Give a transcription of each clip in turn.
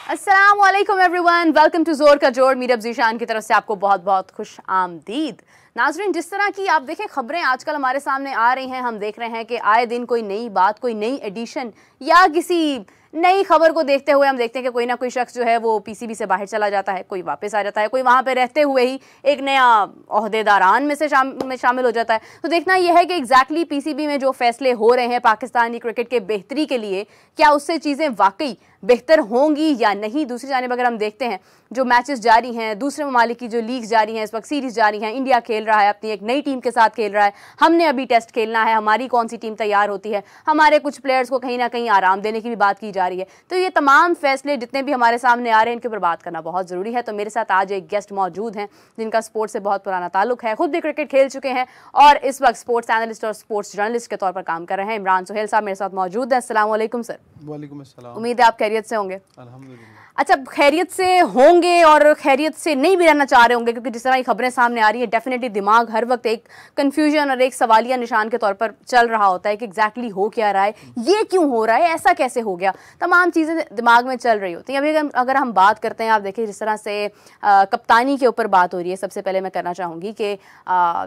अस्सलाम वालेकुम everyone, welcome to जोर का जोर। मीरब ज़ीशान की तरफ से आपको बहुत बहुत खुश आमदीद। नाज़रीन, जिस तरह की आप देखें खबरें आजकल हमारे सामने आ रही हैं, हम देख रहे हैं कि आए दिन कोई नई बात, कोई नई एडिशन या किसी नई खबर को देखते हुए हम देखते हैं कि कोई ना कोई शख्स जो है वो पीसीबी से बाहर चला जाता है, कोई वापस आ जाता है, कोई वहाँ पे रहते हुए ही एक नया ओहदेदारान में से शामिल हो जाता है। तो देखना यह है कि एग्जैक्टली पीसीबी में जो फैसले हो रहे हैं पाकिस्तानी क्रिकेट के बेहतरी के लिए, क्या उससे चीज़ें वाकई बेहतर होंगी या नहीं। दूसरी जानिब अगर हम देखते हैं जो मैचेस जारी हैं, दूसरे ममालिक की जो लीग्स जारी हैं, इस वक्त सीरीज जारी हैं, इंडिया खेल रहा है अपनी एक नई टीम के साथ खेल रहा है, हमने अभी टेस्ट खेलना है, हमारी कौन सी टीम तैयार होती है, हमारे कुछ प्लेयर्स को कहीं ना कहीं आराम देने की भी बात की जा रही है। तो ये तमाम फैसले जितने भी हमारे सामने आ रहे हैं इनके ऊपर बात करना बहुत ज़रूरी है। तो मेरे साथ आज एक गेस्ट मौजूद हैं जिनका स्पोर्ट्स से बहुत पुराना ताल्लुक है, खुद भी क्रिकेट खेल चुके हैं और इस वक्त स्पोर्ट्स एनालिस्ट और स्पोर्ट्स जर्नलिस्ट के तौर पर काम कर रहे हैं। इमरान सुहेल साहब मेरे साथ मौजूद हैं। अस्सलाम वालेकुम सर। वालेकुम अस्सलाम। उम्मीद है आप खैरियत से होंगे। अल्हम्दुलिल्लाह। अच्छा, खैरियत से होंगे और खैरियत से नहीं भी रहना चाह रहे होंगे, क्योंकि जिस तरह की खबरें सामने आ रही है डेफिनेटली दिमाग हर वक्त एक कन्फ्यूजन और एक सवालिया निशान के तौर पर चल रहा होता है कि एग्जैक्टली हो क्या रहा है, ये क्यों हो रहा है, ऐसा कैसे हो गया, तमाम चीज़ें दिमाग में चल रही होती हैं। अभी अगर हम बात करते हैं, आप देखिए जिस तरह से कप्तानी के ऊपर बात हो रही है, सबसे पहले मैं करना चाहूँगी कि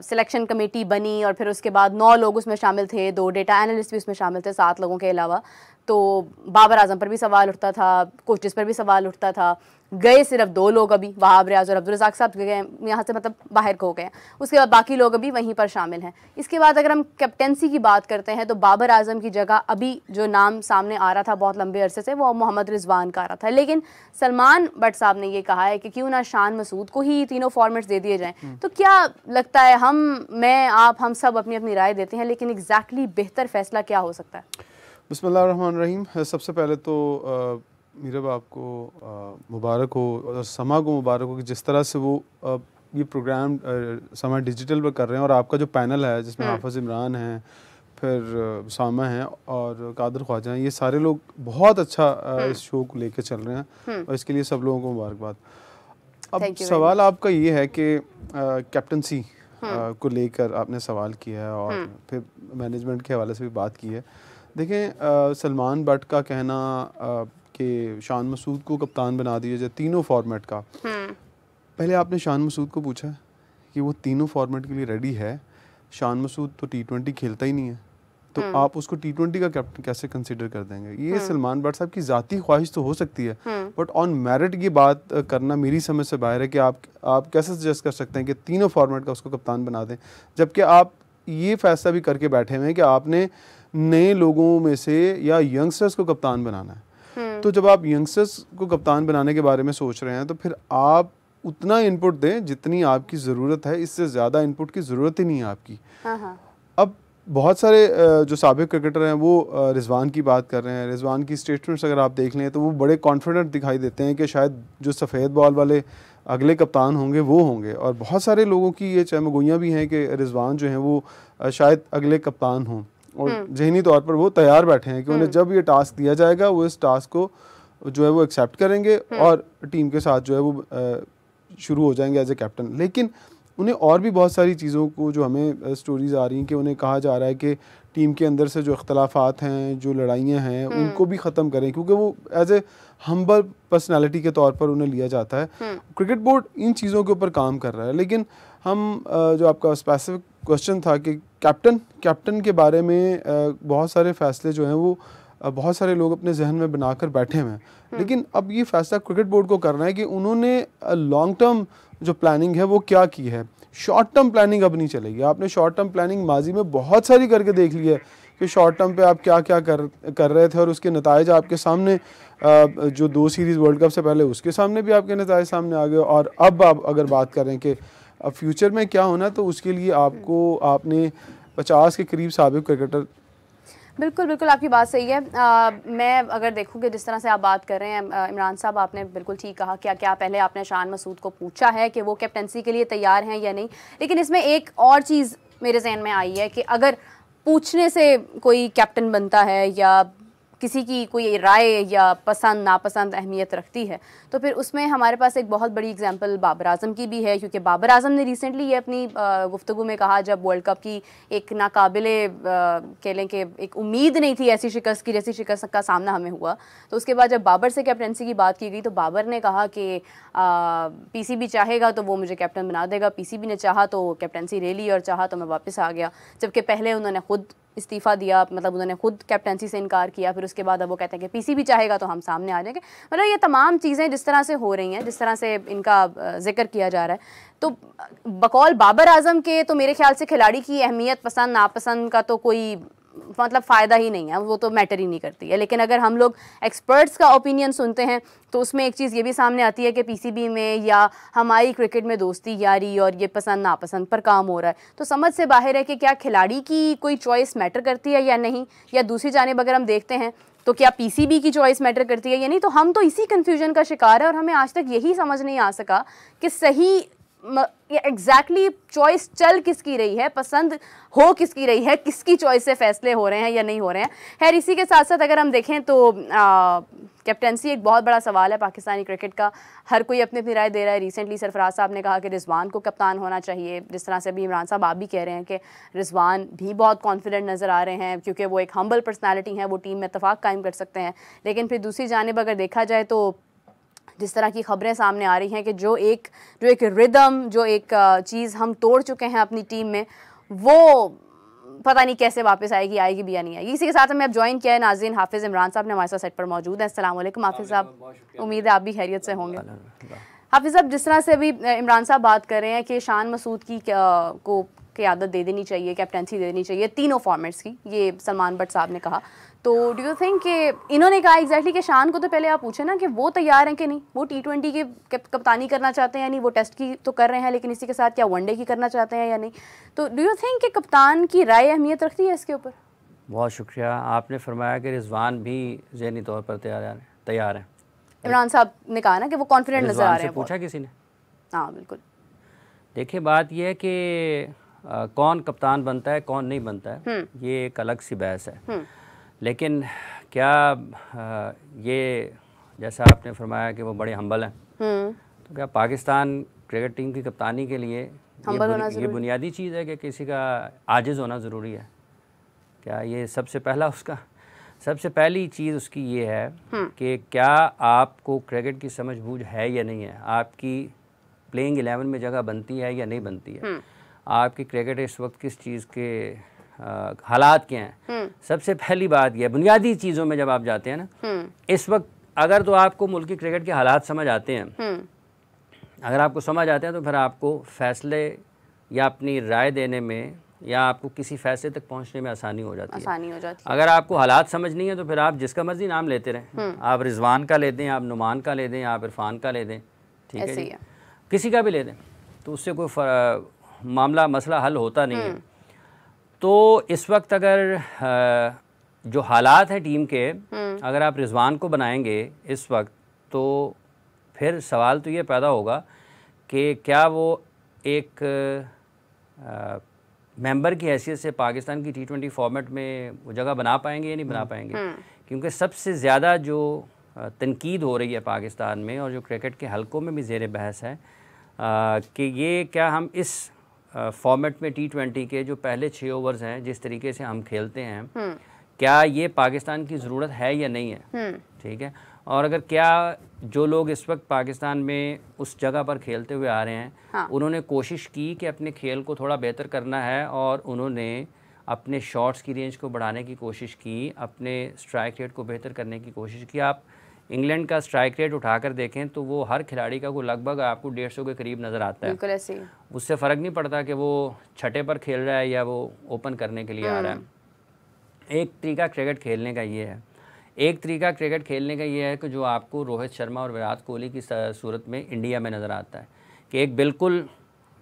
सिलेक्शन कमेटी बनी और फिर उसके बाद 9 लोग उसमें शामिल थे, 2 डेटा एनालिस्ट भी उसमें शामिल थे 7 लोगों के अलावा। तो बाबर आजम पर भी सवाल उठता था, कोचेस पर भी सवाल उठता था, गए सिर्फ 2 लोग अभी, वहाब रियाज और अब्दुल रज़ाक साहब गए यहाँ से, मतलब बाहर हो गए, उसके बाद बाकी लोग अभी वहीं पर शामिल हैं। इसके बाद अगर हम कैप्टेंसी की बात करते हैं तो बाबर आजम की जगह अभी जो नाम सामने आ रहा था बहुत लंबे अरसे से वो मोहम्मद रिजवान का आ रहा था, लेकिन सलमान बट साहब ने ये कहा है कि क्यों ना शान मसूद को ही तीनों फॉर्मेट्स दे दिए जाएँ। तो क्या लगता है, मैं आप हम सब अपनी अपनी राय देते हैं, लेकिन एग्जैक्टली बेहतर फैसला क्या हो सकता है? बिस्मिल्लाहिर्रहमानिर्रहीम। सबसे पहले तो मीरब आपको मुबारक हो और समा को मुबारक हो कि जिस तरह से वो ये प्रोग्राम समा डिजिटल पर कर रहे हैं, और आपका जो पैनल है जिसमें हाफिज़ इमरान हैं, फिर सामा हैं और कादर ख्वाजा हैं, ये सारे लोग बहुत अच्छा इस शो को लेकर चल रहे हैं और इसके लिए सब लोगों को मुबारकबाद। अब सवाल आपका ये है कि कैप्टनसी को लेकर आपने सवाल किया है और फिर मैनेजमेंट के हवाले से भी बात की है। देखें, सलमान बट का कहना कि शान मसूद को कप्तान बना दिया जाए तीनों फॉर्मेट का, पहले आपने शान मसूद को पूछा कि वो तीनों फॉर्मेट के लिए रेडी है? शान मसूद तो T20 खेलता ही नहीं है, तो आप उसको T20 का कैप्टन कैसे कंसीडर कर देंगे? ये सलमान बट साहब की ज़ाती ख्वाहिश तो हो सकती है, बट ऑन मेरिट की बात करना मेरी समझ से बाहर है कि आप कैसे सजेस्ट कर सकते हैं कि तीनों फॉर्मेट का उसको कप्तान बना दें, जबकि आप ये फैसला भी करके बैठे हुए हैं कि आपने नए लोगों में से या यंगस्टर्स को कप्तान बनाना है। तो जब आप यंगस्टर्स को कप्तान बनाने के बारे में सोच रहे हैं तो फिर आप उतना इनपुट दें जितनी आपकी ज़रूरत है, इससे ज़्यादा इनपुट की ज़रूरत ही नहीं है आपकी। अब बहुत सारे जो साबिक क्रिकेटर हैं वो रिजवान की बात कर रहे हैं। रिजवान की स्टेटमेंट्स अगर आप देख लें तो वो बड़े कॉन्फिडेंट दिखाई देते हैं कि शायद जो सफ़ेद बॉल वाले अगले कप्तान होंगे वो होंगे, और बहुत सारे लोगों की ये चमगोइयाँ भी हैं कि रिजवान जो हैं वो शायद अगले कप्तान हों, और ज़हनी तौर पर वो तैयार बैठे हैं कि उन्हें जब ये टास्क दिया जाएगा वो इस टास्क को जो है वो एक्सेप्ट करेंगे और टीम के साथ जो है वो शुरू हो जाएंगे एज ए कैप्टन। लेकिन उन्हें और भी बहुत सारी चीज़ों को, जो हमें स्टोरीज़ आ रही हैं कि उन्हें कहा जा रहा है कि टीम के अंदर से जो इख्तलाफात हैं, जो लड़ाइयाँ हैं, उनको भी ख़त्म करें, क्योंकि वो एज ए हम्बल पर्सनैलिटी के तौर पर उन्हें लिया जाता है। क्रिकेट बोर्ड इन चीज़ों के ऊपर काम कर रहा है, लेकिन हम जो आपका स्पेसिफिक क्वेश्चन था कि कैप्टन के बारे में बहुत सारे फैसले जो हैं वो बहुत सारे लोग अपने जहन में बनाकर बैठे हुए हैं, लेकिन अब ये फैसला क्रिकेट बोर्ड को करना है कि उन्होंने लॉन्ग टर्म जो प्लानिंग है वो क्या की है। शॉर्ट टर्म प्लानिंग अब नहीं चलेगी। आपने शॉर्ट टर्म प्लानिंग माजी में बहुत सारी करके देख ली है कि शॉर्ट टर्म पे आप क्या क्या कर रहे थे, और उसके नताइज आपके सामने जो 2 सीरीज़ वर्ल्ड कप से पहले उसके सामने भी आपके नताइज सामने आ गए, और अब आप अगर बात करें कि अब फ्यूचर में क्या होना, तो उसके लिए आपने 50 के करीब साबिक क्रिकेटर। बिल्कुल बिल्कुल, आपकी बात सही है। मैं अगर देखूँ कि जिस तरह से आप बात कर रहे हैं इमरान साहब, आपने बिल्कुल ठीक कहा। क्या पहले आपने शान मसूद को पूछा है कि वो कैप्टनसी के लिए तैयार हैं या नहीं, लेकिन इसमें एक और चीज़ मेरे जहन में आई है कि अगर पूछने से कोई कैप्टन बनता है या किसी की कोई राय या पसंद नापसंद अहमियत रखती है, तो फिर उसमें हमारे पास एक बहुत बड़ी एग्जांपल बाबर आजम की भी है, क्योंकि बाबर आजम ने रिसेंटली ये अपनी गुफ्तगू में कहा, जब वर्ल्ड कप की एक नाकाबिले कह लें कि एक उम्मीद नहीं थी ऐसी शिकस्त की जैसी शिकस्त का सामना हमें हुआ, तो उसके बाद जब बाबर से कैप्टनसी की बात की गई तो बाबर ने कहा कि पीसीबी चाहेगा तो वो मुझे कैप्टन बना देगा, पीसीबी ने चाहा तो कैप्टनसी ले ली और चाहा तो मैं वापस आ गया, जबकि पहले उन्होंने खुद इस्तीफ़ा दिया, मतलब उन्होंने खुद कैप्टनसी से इनकार किया, फिर उसके बाद अब वो कहते हैं कि पीसीबी चाहेगा तो हम सामने आ जाएंगे। मतलब ये तमाम चीज़ें जिस तरह से हो रही हैं, जिस तरह से इनका जिक्र किया जा रहा है, तो बकौल बाबर आजम के तो मेरे ख्याल से खिलाड़ी की अहमियत पसंद नापसंद का तो कोई मतलब फ़ायदा ही नहीं है, वो तो मैटर ही नहीं करती है। लेकिन अगर हम लोग एक्सपर्ट्स का ओपिनियन सुनते हैं तो उसमें एक चीज़ ये भी सामने आती है कि पीसीबी में या हमारी क्रिकेट में दोस्ती यारी और ये पसंद नापसंद पर काम हो रहा है, तो समझ से बाहर है कि क्या खिलाड़ी की कोई चॉइस मैटर करती है या नहीं, या दूसरी जानिब अगर हम देखते हैं तो क्या पीसीबी की चॉइस मैटर करती है या नहीं। तो हम तो इसी कन्फ्यूजन का शिकार है और हमें आज तक यही समझ नहीं आ सका कि सही एग्जैक्टली चॉइस चल किसकी रही है, पसंद हो किसकी रही है, किसकी चॉइस से फैसले हो रहे हैं या नहीं हो रहे हैं। खैर इसी के साथ साथ अगर हम देखें तो कैप्टनसी एक बहुत बड़ा सवाल है पाकिस्तानी क्रिकेट का, हर कोई अपनी अपनी राय दे रहा है। रिसेंटली सरफराज साहब ने कहा कि रिजवान को कप्तान होना चाहिए, जिस तरह से अभी इमरान साहब आप भी कह रहे हैं कि रिजवान भी बहुत कॉन्फिडेंट नज़र आ रहे हैं क्योंकि वो एक हम्बल पर्सनैलिटी हैं, वो टीम में इत्तेफाक कायम कर सकते हैं। लेकिन फिर दूसरी जानिब अगर देखा जाए तो जिस तरह की खबरें सामने आ रही हैं कि जो एक रिदम, जो एक चीज़ हम तोड़ चुके हैं अपनी टीम में, वो पता नहीं कैसे वापस आएगी भी या नहीं आएगी। इसी के साथ हमें अब ज्वाइन किया है नाज़रीन, हाफिज़ इमरान साहब ने हमारे साथ सेट पर मौजूद हैं। अस्सलाम वालेकुम हाफिज़ साहब, उम्मीद है आप भी खैरियत से होंगे। हाफिज़ साहब, जिस तरह से अभी इमरान साहब बात कर रहे हैं कि शान मसूद की को क़यादत दे देनी चाहिए, कैप्टनसी दे देनी चाहिए तीनों फॉर्मेट्स की, ये सलमान बट साहब ने कहा, तो डू यू थिंक कि इन्होंने कहा एग्जैक्टली कि शान को तो पहले आप पूछे ना कि वो तैयार हैं कि नहीं, वो T20 की कप्तानी करना चाहते हैं या नहीं, वो टेस्ट की तो कर रहे हैं लेकिन इसी के साथ क्या वनडे की करना चाहते हैं या नहीं, तो डू यू थिंक कि कप्तान की राय अहमियत रखती है इसके ऊपर? बहुत शुक्रिया, आपने फरमाया कि रिजवान भी ज़हनी तौर पर तैयार हैं। इमरान साहब ने कहा ना कि वो कॉन्फिडेंट नज़र आ रहे हैं। पूछा किसी ने? हाँ बिल्कुल। देखिए बात यह है कि कौन कप्तान बनता है कौन नहीं बनता है, ये एक अलग सी बहस है। लेकिन क्या ये जैसा आपने फरमाया कि वो बड़े हम्बल हैं, तो क्या पाकिस्तान क्रिकेट टीम की कप्तानी के लिए ये बुनियादी चीज़ है कि किसी का आजिज़ होना ज़रूरी है? क्या ये सबसे पहली चीज़ उसकी ये है कि क्या आपको क्रिकेट की समझ बूझ है या नहीं है, आपकी प्लेइंग 11 में जगह बनती है या नहीं बनती है, आपकी क्रिकेट इस वक्त किस चीज़ के हालात क्या हैं। सबसे पहली बात यह, बुनियादी चीज़ों में जब आप जाते हैं ना, इस वक्त अगर तो आपको मुल्क की क्रिकेट के हालात समझ आते हैं, अगर आपको समझ आते हैं तो फिर आपको फैसले या अपनी राय देने में या आपको किसी फैसले तक पहुंचने में आसानी हो जाती है। अगर आपको हालात समझ नहीं है तो फिर आप जिसका मर्जी नाम लेते रहें, आप रिजवान का ले दें, आप नुमान का ले दें, आप इरफान का ले दें, ठीक है जी, किसी का भी ले दें, तो उससे कोई मसला हल होता नहीं है। तो इस वक्त अगर जो हालात हैं टीम के, अगर आप रिजवान को बनाएंगे इस वक्त, तो फिर सवाल तो ये पैदा होगा कि क्या वो एक मेंबर की हैसियत से पाकिस्तान की T20 फॉर्मेट में वो जगह बना पाएंगे या नहीं बना पाएंगे। क्योंकि सबसे ज़्यादा जो तनकीद हो रही है पाकिस्तान में और जो क्रिकेट के हलकों में भी ज़ेर बहस है कि ये क्या हम इस फॉर्मेट में T20 के जो पहले 6 ओवर्स हैं जिस तरीके से हम खेलते हैं, क्या ये पाकिस्तान की ज़रूरत है या नहीं है, ठीक है। और अगर क्या जो लोग इस वक्त पाकिस्तान में उस जगह पर खेलते हुए आ रहे हैं, हाँ, उन्होंने कोशिश की कि अपने खेल को थोड़ा बेहतर करना है और उन्होंने अपने शॉट्स की रेंज को बढ़ाने की कोशिश की, अपने स्ट्राइक रेट को बेहतर करने की कोशिश की। आप इंग्लैंड का स्ट्राइक रेट उठाकर देखें तो वो हर खिलाड़ी का को लगभग आपको 150 के करीब नज़र आता है। बिल्कुल ऐसे ही। उससे फ़र्क नहीं पड़ता कि वो छठे पर खेल रहा है या वो ओपन करने के लिए आ रहा है। एक तरीका क्रिकेट खेलने का ये है कि जो आपको रोहित शर्मा और विराट कोहली की सूरत में इंडिया में नज़र आता है कि एक बिल्कुल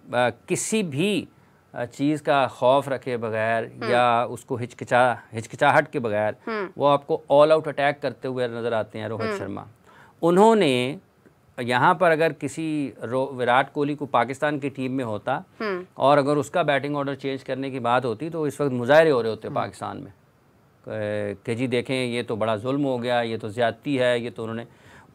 किसी भी चीज़ का खौफ रखे बगैर या उसको हिचकिचाहट के बगैर वो आपको ऑल आउट अटैक करते हुए नज़र आते हैं रोहित शर्मा। उन्होंने यहाँ पर अगर किसी विराट कोहली को पाकिस्तान की टीम में होता और अगर उसका बैटिंग ऑर्डर चेंज करने की बात होती तो इस वक्त मुजाहरे हो रहे होते पाकिस्तान में, कि जी देखें ये तो बड़ा जुल्म हो गया, ये तो ज़्यादती है, ये तो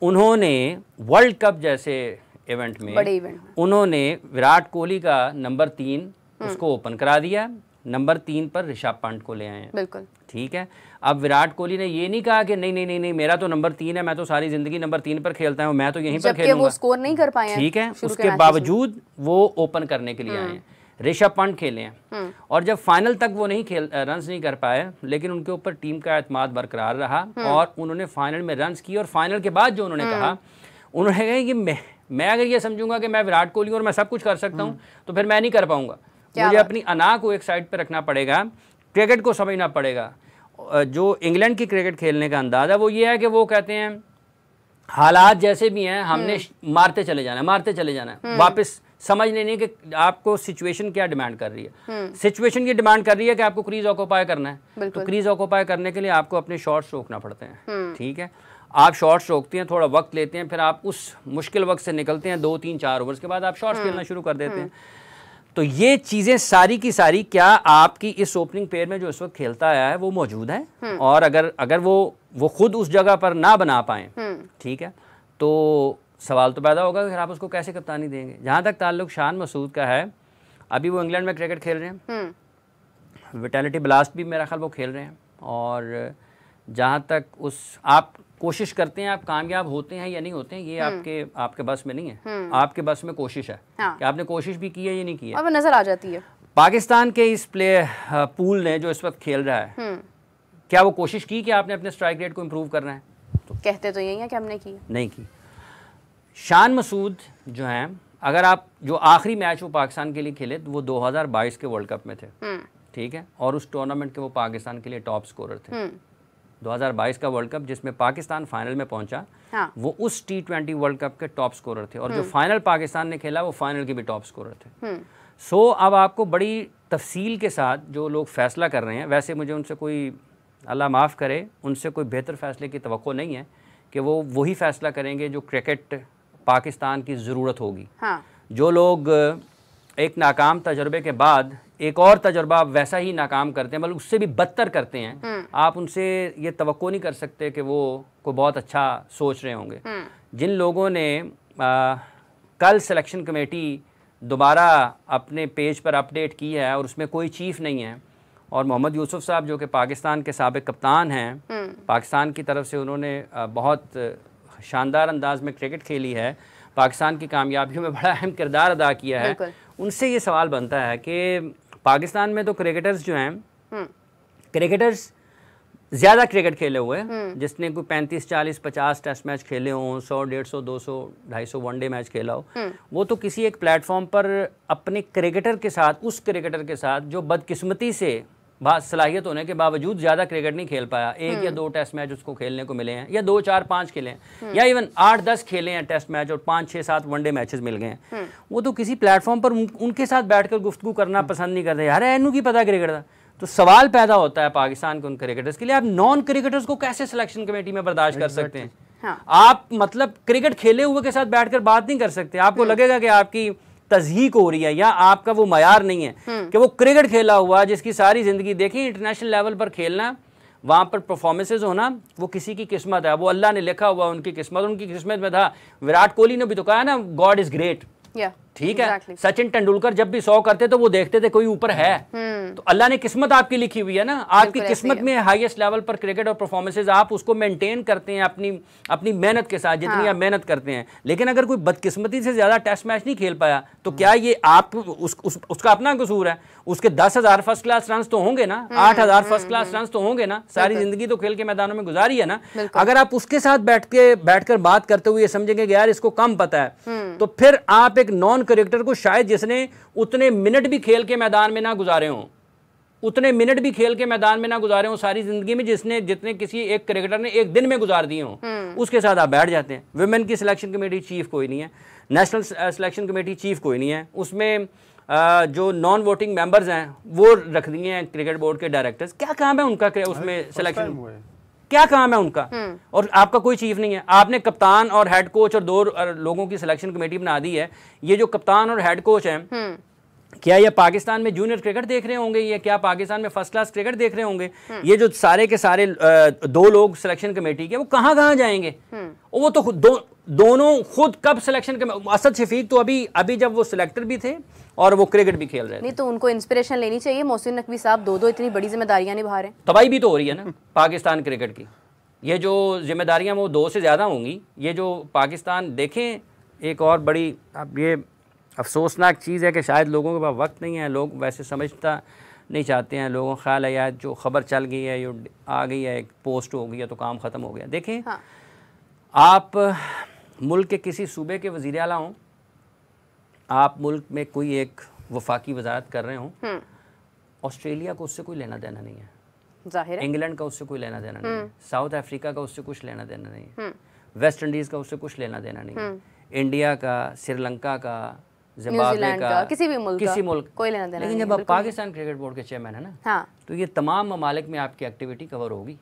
उन्होंने वर्ल्ड कप जैसे इवेंट में बड़े इवेंट में उन्होंने विराट कोहली का नंबर 3 उसको ओपन करा दिया, नंबर 3 पर ऋषभ पंत को ले आए हैं। बिल्कुल ठीक है। अब विराट कोहली ने ये नहीं कहा कि नहीं नहीं नहीं नहीं मेरा तो नंबर 3 है, मैं तो सारी ज़िंदगी नंबर 3 पर खेलता हूँ, मैं तो यहीं पर खेलूंगा। वो स्कोर नहीं कर पाए हैं। ठीक है, उसके बावजूद वो ओपन करने के लिए आए हैं। ऋषभ पंत खेले हैं और जब फाइनल तक वो नहीं रन्स नहीं कर पाए, लेकिन उनके ऊपर टीम का एतमाद बरकरार रहा और उन्होंने फाइनल में रन्स किए। और फाइनल के बाद जो उन्होंने कहा, उन्होंने कहा कि मैं अगर ये समझूंगा कि मैं विराट कोहली और मैं सब कुछ कर सकता हूँ तो फिर मैं नहीं कर पाऊंगा। मुझे अपनी अना को एक साइड पर रखना पड़ेगा, क्रिकेट को समझना पड़ेगा। जो इंग्लैंड की क्रिकेट खेलने का अंदाज़ है वो ये है कि वो कहते हैं हालात जैसे भी हैं हमने मारते चले जाना है, वापस समझ नहीं कि आपको सिचुएशन क्या डिमांड कर रही है। सिचुएशन ये डिमांड कर रही है कि आपको क्रीज ऑक्यूपाई करना है, तो क्रीज ऑक्यूपाई करने के लिए आपको अपने शॉट्स रोकना पड़ते हैं। ठीक है, आप शॉट्स रोकते हैं, थोड़ा वक्त लेते हैं, फिर आप उस मुश्किल वक्त से निकलते हैं, 2 3 4 ओवर्स के बाद आप शॉट्स खेलना शुरू कर देते हैं। तो ये चीज़ें सारी की सारी क्या आपकी इस ओपनिंग पेयर में जो इस वक्त खेलता आया है वो मौजूद है। और अगर वो खुद उस जगह पर ना बना पाएँ, ठीक है, तो सवाल तो पैदा होगा कि आप उसको कैसे कप्तानी देंगे। जहाँ तक ताल्लुक शान मसूद का है, अभी वो इंग्लैंड में क्रिकेट खेल रहे हैं, विटैलिटी ब्लास्ट भी मेरा ख्याल वो खेल रहे हैं। और जहाँ तक आप कोशिश करते हैं, आप कामयाब होते हैं या नहीं होते हैं, ये आपके बस में नहीं है। आपके बस में कोशिश है कि आपने कोशिश भी की है या नहीं की है, अब नजर आ जाती है। पाकिस्तान के इस पूल ने जो इस वक्त खेल रहा है, क्या वो कोशिश की कि आपने अपने स्ट्राइक रेट को इम्प्रूव करना है? तो कहते तो यही है कि हमने की नहीं की। शान मसूद जो हैं, अगर आप जो आखिरी मैच वो पाकिस्तान के लिए खेले तो वो 2022 के वर्ल्ड कप में थे। ठीक है, और उस टूर्नामेंट के वो पाकिस्तान के लिए टॉप स्कोरर थे। 2022 का वर्ल्ड कप जिसमें पाकिस्तान फाइनल में पहुंचा, वो उस T20 वर्ल्ड कप के टॉप स्कोरर थे। और जो फाइनल पाकिस्तान ने खेला वो फाइनल के भी टॉप स्कोरर थे। सो अब आपको बड़ी तफसील के साथ जो लोग फैसला कर रहे हैं, वैसे मुझे उनसे कोई, अल्लाह माफ़ करे, उनसे कोई बेहतर फैसले की तवक्को नहीं है कि वो वही फैसला करेंगे जो क्रिकेट पाकिस्तान की ज़रूरत होगी। जो लोग एक नाकाम तजर्बे के बाद एक और तजर्बा वैसा ही नाकाम करते हैं, बल्कि उससे भी बदतर करते हैं, आप उनसे ये तवक्को नहीं कर सकते कि वो को बहुत अच्छा सोच रहे होंगे। जिन लोगों ने कल सिलेक्शन कमेटी दोबारा अपने पेज पर अपडेट की है और उसमें कोई चीफ नहीं है, और मोहम्मद यूसुफ साहब जो कि पाकिस्तान के साबिक कप्तान हैं, पाकिस्तान की तरफ से उन्होंने बहुत शानदार अंदाज में क्रिकेट खेली है, पाकिस्तान की कामयाबियों में बड़ा अहम किरदार अदा किया है, उनसे ये सवाल बनता है कि पाकिस्तान में तो क्रिकेटर्स जो हैं, क्रिकेटर्स ज़्यादा क्रिकेट खेले हुए हैं, जिसने कोई 35 40 50 टेस्ट मैच खेले हों, 100 150 200 250 वनडे मैच खेला हो, वो तो किसी एक प्लेटफॉर्म पर अपने क्रिकेटर के साथ, उस क्रिकेटर के साथ जो बदकिस्मती से सलाहियत होने के बावजूद ज़्यादा क्रिकेट नहीं खेल पाया, 1 या 2 टेस्ट मैच उसको खेलने को मिले हैं, या 2 4 5 खेले हैं, या इवन 8 10 खेले हैं टेस्ट मैच और 5 6 7 वनडे मैचेस मिल गए हैं, वो तो किसी प्लेटफॉर्म पर उनके साथ बैठकर गुफ्तगू करना पसंद नहीं करते। यार एनू की पता क्रिकेट का, तो सवाल पैदा होता है पाकिस्तान के उन क्रिकेटर्स के लिए, आप नॉन क्रिकेटर्स को कैसे सिलेक्शन कमेटी में बर्दाश्त कर सकते हैं? आप मतलब क्रिकेट खेले हुए के साथ बैठकर बात नहीं कर सकते। आपको लगेगा कि आपकी तज़हीक हो रही है या आपका वो मयार नहीं है कि वो क्रिकेट खेला हुआ जिसकी सारी ज़िंदगी, देखिए इंटरनेशनल लेवल पर खेलना, वहाँ पर परफॉर्मेंसेज होना, वो किसी की किस्मत है, वो अल्लाह ने लिखा हुआ उनकी किस्मत में था। विराट कोहली ने भी तो कहा ना, गॉड इज़ ग्रेट। ठीक है, सचिन तेंदुलकर जब भी 100 करते तो वो देखते थे कोई ऊपर है, तो अल्लाह ने किस्मत आपकी लिखी हुई है ना, आपकी किस्मत में हाईएस्ट लेवल पर क्रिकेट और परफॉर्मेंसेज आप उसको मेंटेन करते हैं अपनी मेहनत के साथ, जितनी आप मेहनत करते हैं। लेकिन अगर कोई बदकिस्मती से ज्यादा टेस्ट मैच नहीं खेल पाया तो क्या ये आप उसका अपना कसूर है? उसके 10,000 फर्स्ट क्लास रन तो होंगे ना, 8,000 फर्स्ट क्लास रन तो होंगे ना, सारी जिंदगी तो खेल के मैदानों में गुजारी है ना। अगर आप उसके साथ बैठकर बात करते हुए समझेंगे कि यार इसको कम पता है, तो फिर आप एक नॉन क्रिकेटर को, शायद जिसने उतने मिनट भी खेल के मैदान में ना गुजारे हों, सारी जिंदगी में जितने किसी एक क्रिकेटर ने एक दिन में गुजार दिए हों, उसके साथ आप बैठ जाते हैं। विमेन की सिलेक्शन कमेटी चीफ कोई नहीं है, नेशनल सिलेक्शन कमेटी चीफ कोई नहीं है, उसमें जो नॉन वोटिंग मेंबर्स हैं वो रख दिए हैं क्रिकेट बोर्ड के डायरेक्टर्स। क्या काम है उनका उसमें सिलेक्शन, क्या काम है उनका? और आपका कोई चीफ नहीं है। आपने कप्तान और हेड कोच और 2 लोगों की सिलेक्शन कमेटी बना दी है। ये जो कप्तान और हेड कोच हैं, क्या ये पाकिस्तान में जूनियर क्रिकेट देख रहे होंगे, या क्या पाकिस्तान में फर्स्ट क्लास क्रिकेट देख रहे होंगे? ये जो सारे के सारे 2 लोग सिलेक्शन कमेटी के, वो कहाँ जाएंगे? वो तो दोनों खुद कब सिलेक्शन, असद शफीक तो अभी जब वो सिलेक्टर भी थे और वो क्रिकेट भी खेल रहे थे। नहीं तो उनको इंस्पिरेशन लेनी चाहिए। मोहसिन नकवी साहब 2 इतनी बड़ी जिम्मेदारियां निभा रहे हैं, तबाही भी तो हो रही है ना पाकिस्तान क्रिकेट की। ये जो जिम्मेदारियां वो 2 से ज़्यादा होंगी। ये जो पाकिस्तान देखें, एक और बड़ी, अब ये अफसोसनाक चीज़ है कि शायद लोगों के पास वक्त नहीं है, लोग वैसे समझता नहीं चाहते हैं, लोगों का ख्याल है यार जो खबर चल गई है, जो आ गई है, एक पोस्ट हो गई है तो काम ख़त्म हो गया। देखें, हाँ। आप मुल्क के किसी सूबे के वज़ीर आला हों, आप मुल्क में कोई एक वफाकी वजारत कर रहे हों, ऑस्ट्रेलिया को उससे कोई लेना देना नहीं है, जाहिर है, इंग्लैंड का उससे कोई लेना देना नहीं है, साउथ अफ्रीका का उससे कुछ लेना देना नहीं है, वेस्ट इंडीज़ का उससे कुछ लेना देना नहीं है, इंडिया का, श्रीलंका का, जिम्बाब्वे का, किसी भी मुल्क कोई लेना देना। लेकिन जब आप पाकिस्तान क्रिकेट बोर्ड के चेयरमैन है ना, हाँ, तो ये तमाम ममालिक में आपकी एक्टिविटी कवर होगी।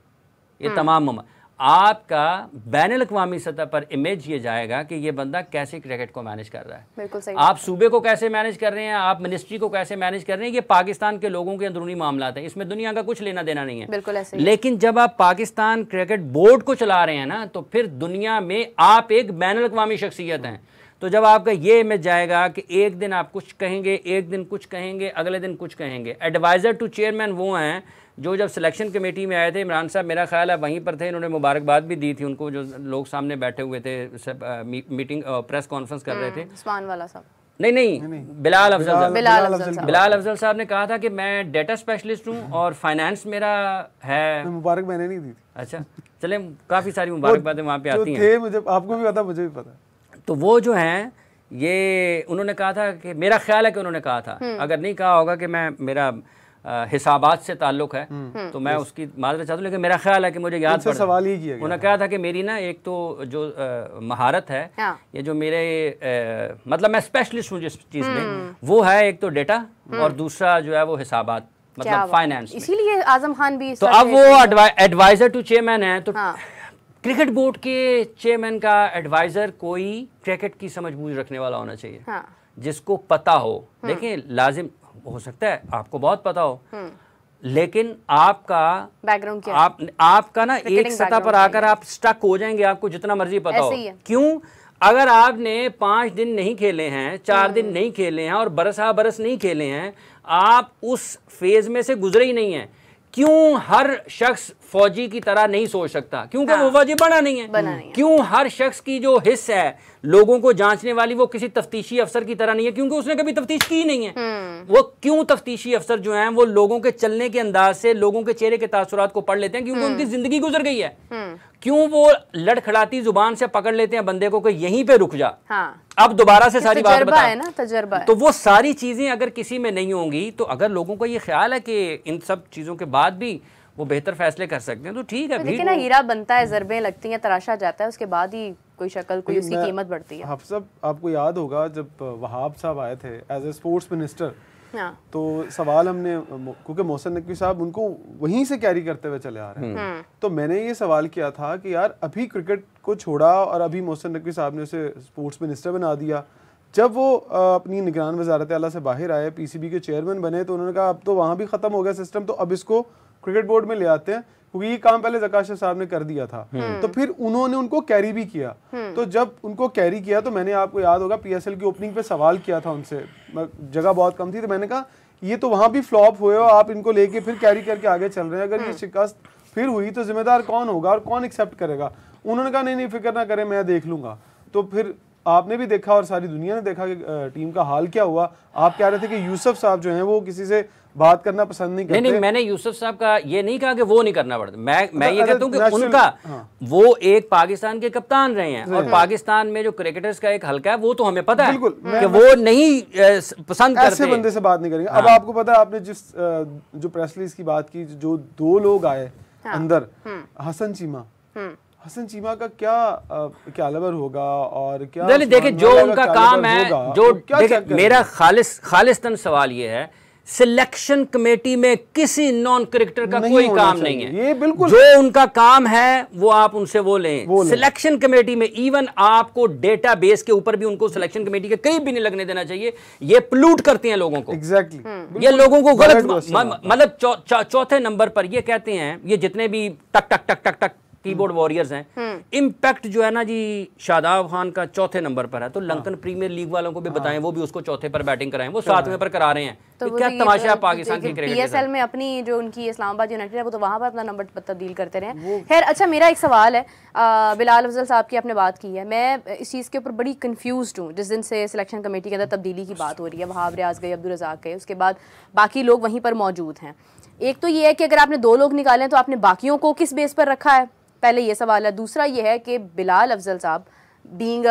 ये तमाम आपका बैनुल अक़वामी सतह पर इमेज ये जाएगा कि ये बंदा कैसे क्रिकेट को मैनेज कर रहा है। बिल्कुल सही। आप सूबे को कैसे मैनेज कर रहे हैं, आप मिनिस्ट्री को कैसे मैनेज कर रहे हैं, ये पाकिस्तान के लोगों के अंदरूनी मामलात हैं, इसमें दुनिया का कुछ लेना देना नहीं है। बिल्कुल ऐसे। लेकिन जब आप पाकिस्तान क्रिकेट बोर्ड को चला रहे हैं ना, तो फिर दुनिया में आप एक बैनुल अक़वामी शख्सियत हैं। तो जब आपका ये इमेज जाएगा कि एक दिन आप कुछ कहेंगे, एक दिन कुछ कहेंगे, अगले दिन कुछ कहेंगे। एडवाइज़र टू चेयरमैन वो हैं जो जब सिलेक्शन कमेटी में आए थे, इमरान साहब मेरा ख्याल है वहीं पर थे, इन्होंने मुबारकबाद भी दी थी उनको, जो लोग सामने बैठे हुए थे, मीटिंग प्रेस कॉन्फ्रेंस कर रहे थे। उस्मान वाला साहब नहीं, बिलाल अफजल साहब। बिलाल अफजल साहब ने कहा था कि मैं डेटा स्पेशलिस्ट हूँ और फाइनेंस मेरा है। मुबारक मैंने नहीं दी थी। अच्छा, चले, काफ़ी सारी मुबारकबादें वहाँ पे आती हैं। मुझे, आपको भी पता, मुझे भी पता। तो वो जो हैं, ये उन्होंने कहा था कि, मेरा ख्याल है कि उन्होंने कहा था, अगर नहीं कहा होगा कि मेरा हिसाबात से ताल्लुक़ है तो मैं उसकी माजरत चाहता हूँ, लेकिन मेरा ख्याल है कि मुझे याद पड़ा, सवाल ही किया गया। उन्होंने कहा था कि मेरी ना एक तो जो महारत है, ये जो मेरे मतलब मैं स्पेशलिस्ट हूँ जिस चीज़ में, वो है एक तो डेटा और दूसरा जो है वो हिसाबात, मतलब फाइनेंस। इसीलिए आजम खान भी। तो अब वो एडवाइज़र टू चेयरमैन है, तो क्रिकेट बोर्ड के चेयरमैन का एडवाइज़र कोई क्रिकेट की समझबूझ रखने वाला होना चाहिए, जिसको पता हो। देखिए, लाजिम हो सकता है आपको बहुत पता हो, लेकिन आपका बैकग्राउंड क्या है? आपका ना एक सतह पर आकर आप स्टक हो जाएंगे, आपको जितना मर्जी पता हो। क्यों? अगर आपने 5 दिन नहीं खेले हैं, 4 दिन नहीं खेले हैं और बरस नहीं खेले हैं, आप उस फेज में से गुजरे ही नहीं है। क्यों हर शख्स फौजी की तरह नहीं सोच सकता? क्योंकि वो फौजी बना नहीं है। क्यों हर शख्स की जो हिस्स है लोगों को जांचने वाली, वो किसी तफ्तीशी अफसर की तरह नहीं है, क्योंकि उसने कभी तफ्तीश की नहीं है। वो क्यों तफ्तीशी अफसर जो हैं वो लोगों के चलने के अंदाज से लोगों के चेहरे के तासुरात को पढ़ लेते हैं, क्योंकि उनकी जिंदगी गुजर गई है। क्यों वो लड़खड़ाती जुबान से पकड़ लेते हैं बंदे को कि यहीं पे रुक जा, अब दोबारा से सारी बात बता। है ना, तजर्बा है। तो वो सारी चीजें अगर किसी में नहीं होंगी, तो अगर लोगों को ये ख्याल है कि इन सब चीजों के बाद भी वो बेहतर फैसले कर सकते हैं, तो ठीक है। लेकिन हीरा बनता है, ज़रबें लगती हैं, तराशा जाता है, उसके बाद ही कोई शक्ल, कोई उसकी कीमत बढ़ती है। सब आपको याद होगा जब वहाब साहब आए थे एज ए स्पोर्ट्स मिनिस्टर, तो सवाल हमने, क्योंकि मोहसिन नकवी साहब उनको वहीं से कैरी करते हुए चले आ रहे हैं, तो मैंने ये सवाल किया था कि यार अभी क्रिकेट को छोड़ा और अभी मोहसिन नकवी साहब ने उसे स्पोर्ट्स मिनिस्टर बना दिया। जब वो अपनी निगरान वजारत आला से बाहर आए, पीसीबी के चेयरमैन बने, तो उन्होंने कहा अब तो वहाँ भी ख़त्म हो गया सिस्टम, तो अब इसको क्रिकेट बोर्ड में ले आते हैं, क्योंकि ये काम पहले ज़काशा साहब ने कर दिया था। तो फिर उन्होंने उनको कैरी भी किया। तो जब उनको कैरी किया, तो मैंने, आपको याद होगा, पीएसएल की ओपनिंग पे सवाल किया था उनसे, जगह बहुत कम थी, तो मैंने कहा ये तो वहाँ भी फ्लॉप हुए और आप इनको लेके फिर कैरी करके आगे चल रहे हैं, अगर ये शिकस्त फिर हुई तो जिम्मेदार कौन होगा और कौन एक्सेप्ट करेगा? उन्होंने कहा नहीं फिक्र ना करें, मैं देख लूंगा। तो फिर आपने भी देखा और सारी दुनिया ने देखा कि टीम का हाल क्या हुआ। आप कह रहे थे कि यूसुफ साहब जो हैं वो किसी से बात करना पसंद नहीं करते। नहीं, मैंने यूसुफ साहब का ये नहीं कहा कि वो नहीं करना पड़ता। मैं ये कहता हूँ कि उनका वो एक पाकिस्तान के कप्तान रहे हैं, और पाकिस्तान में जो क्रिकेटर्स का एक हल्का है वो तो हमें पता है कि वो नहीं पसंद करते। ऐसे बंदे से बात नहीं करेंगे। अब आपको पता है, आपने जिस जो प्रेस रिलीज की बात की, जो 2 लोग आए अंदर, हसन चीमा का क्या अलवर होगा और क्या, देखिए जो उनका काम है, जो मेरा खालिस्तन सवाल ये है सिलेक्शन कमेटी में किसी नॉन क्रिकेटर का कोई काम नहीं है। ये बिल्कुल जो उनका काम है वो आप उनसे वो लें। सिलेक्शन कमेटी में इवन आपको डेटाबेस के ऊपर भी उनको सिलेक्शन कमेटी के कहीं भी नहीं लगने देना चाहिए। ये प्लूट करते हैं लोगों को। एग्जैक्टली ये लोगों को गलत मतलब चौथे नंबर पर ये कहते हैं, ये जितने भी टक टक टक टक टक कीबोर्ड वॉरियर्स हैं, इम्पैक्ट जो है ना जी शादाब खान का चौथे नंबर पर है, तो लंकन प्रीमियर लीग वालों को भी बताएं वो भी उसको चौथे पर बैटिंग कराएं, वो सातवें पर करा रहे हैं। तो क्या तमाशा है पाकिस्तान की क्रिकेट। पीएसएल में अपनी जो उनकी इस्लामाबाद यूनाइटेड है वो तो वहां पर अपना नंबर तब्दील करते रहे। खैर अच्छा, मेरा एक सवाल है, बिलाल अफजल साहब की आपने बात की है, मैं इस चीज़ के ऊपर बड़ी कंफ्यूज्ड हूँ। जिस दिन से सिलेक्शन कमेटी के अंदर तब्दीली की बात हो रही है, वहाब रियाज गए, अब्दुल रज़ाक गए, उसके बाद बाकी लोग वहीं पर मौजूद हैं। एक तो ये है कि अगर आपने 2 लोग निकाले तो आपने बाकियों को किस बेस पर रखा है, पहले ये सवाल है। दूसरा ये है कि बिलाल अफजल साहब बीइंग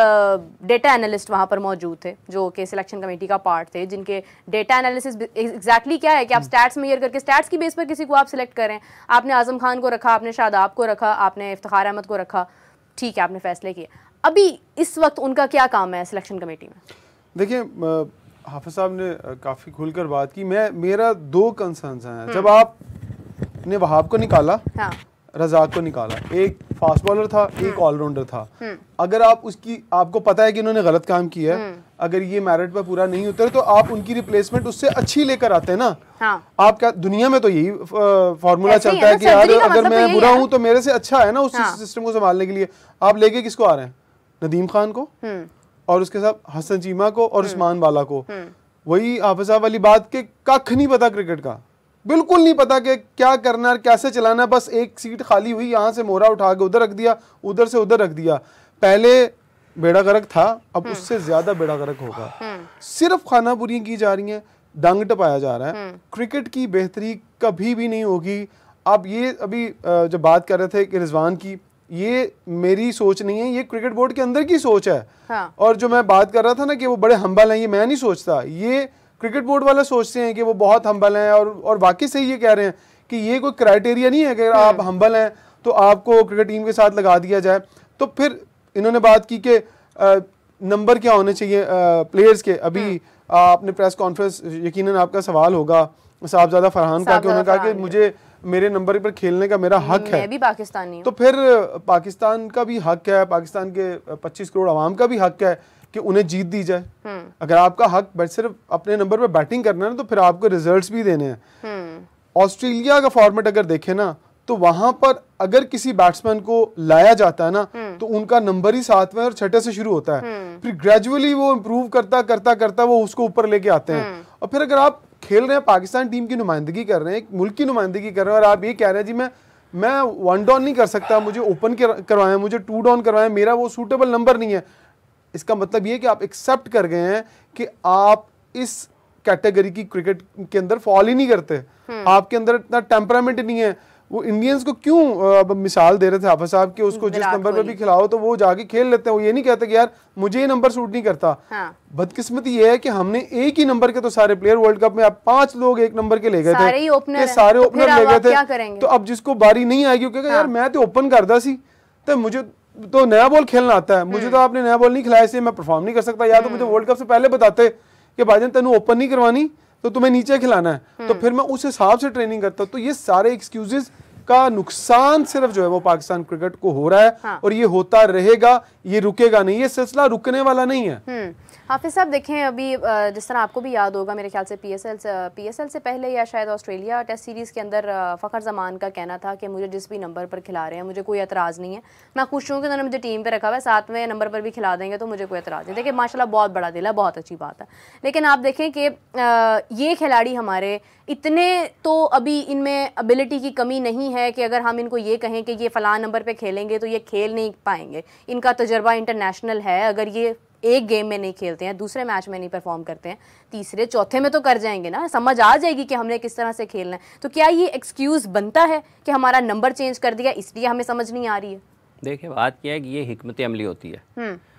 डेटा एनालिस्ट वहाँ पर मौजूद थे, जो कि सिलेक्शन कमेटी का पार्ट थे, जिनके डेटा एनालिसिस एग्जैक्टली क्या है कि आप स्टैट्स मेजर करके स्टैट्स की बेस पर किसी को आप सिलेक्ट करें। आपने आजम खान को रखा, आपने शादाब को रखा, आपने इफ्तिखार अहमद को रखा, ठीक है, आपने फैसले किए। अभी इस वक्त उनका क्या काम है सिलेक्शन कमेटी में? देखिए, हाफिज साहब ने काफ़ी खुलकर बात की। मेरा 2 कंसर्न्स हैं। जब आपने वहाब को निकाला, हाँ, रज़ाक को निकाला, एक फास्ट बॉलर था, एक ऑलराउंडर था। अगर आप आपको पता है कि इन्होंने गलत काम किया है, अगर ये मेरिट पर पूरा नहीं उतरे तो आप उनकी रिप्लेसमेंट उससे अच्छी लेकर आते हैं ना। हाँ। आप क्या, दुनिया में तो यही फॉर्मूला चलता है कि यार अगर मैं बुरा हूं तो मेरे से अच्छा है ना उस सिस्टम को संभालने के लिए। आप लेके किसको आ रहे हैं? नदीम खान को और उसके साथ हसन चीमा को और उस्मान बाला को। वही हाफिज साहब वाली बात के कख नहीं पता क्रिकेट का, बिल्कुल नहीं पता कि क्या करना है, कैसे चलाना है। बस एक सीट खाली हुई, यहाँ से मोहरा उठा के उधर रख दिया, उधर से उधर रख दिया। पहले बेड़ा गर्क था, अब उससे ज्यादा बेड़ा गर्क होगा। सिर्फ खानापुरियां की जा रही हैं, डंग टपाया जा रहा है। क्रिकेट की बेहतरी कभी भी नहीं होगी। आप ये अभी जब बात कर रहे थे कि रिजवान की, ये मेरी सोच नहीं है, ये क्रिकेट बोर्ड के अंदर की सोच है। हाँ। और जो मैं बात कर रहा था ना कि वो बड़े हम्बल हैं, ये मैं नहीं सोचता, ये क्रिकेट बोर्ड वाले सोचते हैं कि वो बहुत हम्बल हैं। और वाकई से ये कह रहे हैं कि ये कोई क्राइटेरिया नहीं है कि अगर आप हम्बल हैं तो आपको क्रिकेट टीम के साथ लगा दिया जाए। तो फिर इन्होंने बात की कि नंबर क्या होने चाहिए प्लेयर्स के। अभी आपने प्रेस कॉन्फ्रेंस, यकीनन आपका सवाल होगा साहबजादा फरहान का, कि उन्होंने कहा कि मुझे मेरे नंबर पर खेलने का मेरा हक है, मैं भी पाकिस्तानी। तो फिर पाकिस्तान का भी हक है, पाकिस्तान के 25 करोड़ आवाम का भी हक है कि उन्हें जीत दी जाए। अगर आपका हक सिर्फ अपने नंबर पर बैटिंग करना है ना, तो फिर आपको रिजल्ट्स भी देने हैं। ऑस्ट्रेलिया का फॉर्मेट अगर देखें ना, तो वहां पर अगर किसी बैट्समैन को लाया जाता है ना, तो उनका नंबर ही 7वें और 6ठे से शुरू होता है। फिर ग्रेजुअली वो इम्प्रूव करता करता करता वो उसको ऊपर लेके आते हैं। और फिर अगर आप खेल रहे हैं, पाकिस्तान टीम की नुमाइंदगी कर रहे हैं, एक मुल्क की नुमाइंदगी कर रहे हैं, और आप ये कह रहे हैं जी मैं 1 डाउन नहीं कर सकता, मुझे ओपन करवाएं, मुझे 2 डाउन करवाएं, मेरा वो सूटेबल नंबर नहीं है। इसका मतलब ये कि आप एक्सेप्ट कर गए हैं कि आप इस कैटेगरी की क्रिकेट के अंदर फॉल ही नहीं करते। आपके अंदर इतना टेम्परामेंट नहीं है। वो इंडियंस को क्यों, अब मिसाल दे रहे थे हाफिज साहब कि उसको जिस नंबर पे भी खिलाओ तो वो जाके खेल लेते हैं। वो ये नहीं कहते कि यार मुझे ये नंबर सूट नहीं करता। हाँ। बदकिस्मती ये है कि हमने एक ही नंबर के तो सारे प्लेयर वर्ल्ड कप में, अब 5 लोग एक नंबर के ले गए थे, सारे ओपनर ले गए थे। तो अब जिसको बारी नहीं आएगी वो कहेगा यार मैं तो ओपन करदा सी, तो मुझे तो नया बॉल खेलना आता है, मुझे तो आपने नया बॉल नहीं खिलाया इसलिए मैं परफॉर्म नहीं कर सकता। या तो मुझे वर्ल्ड कप से पहले बताते कि भाईजान तेनू ओपन नहीं करवानी तो तुम्हें नीचे खिलाना है, तो फिर मैं उस हिसाब से ट्रेनिंग करता। तो ये सारे एक्सक्यूजेस का नुकसान सिर्फ जो है वो पाकिस्तान क्रिकेट को हो रहा है। हाँ। और ये होता रहेगा, ये रुकेगा नहीं, ये सिलसिला रुकने वाला नहीं है। हाफिज साहब देखें, अभी जिस तरह आपको भी याद होगा, मेरे ख्याल से पीएसएल से पहले या शायद ऑस्ट्रेलिया टेस्ट सीरीज़ के अंदर फ़खर जमान का कहना था कि मुझे जिस भी नंबर पर खिला रहे हैं मुझे कोई एतराज़ नहीं है, मैं खुश हूँ कि उन्होंने मुझे टीम पे रखा हुआ है, 7वें नंबर पर भी खिला देंगे तो मुझे कोई एतराज़ नहीं। देखिए माशाल्लाह बहुत बड़ा दिल है, बहुत अच्छी बात है। लेकिन आप देखें कि ये खिलाड़ी हमारे इतने तो अभी इनमें एबिलिटी की कमी नहीं है कि अगर हम इनको ये कहें कि ये फ़लाँ नंबर पर खेलेंगे तो ये खेल नहीं पाएंगे। इनका तजर्बा इंटरनेशनल है, अगर ये एक गेम में नहीं खेलते हैं, दूसरे मैच में नहीं परफॉर्म करते हैं, तीसरे चौथे में तो कर जाएंगे ना, समझ आ जाएगी कि हमने किस तरह से खेलना है। तो क्या ये एक्सक्यूज़ बनता है कि हमारा नंबर चेंज कर दिया इसलिए हमें समझ नहीं आ रही है? देखिए बात क्या है कि ये हिकमत अमली होती है।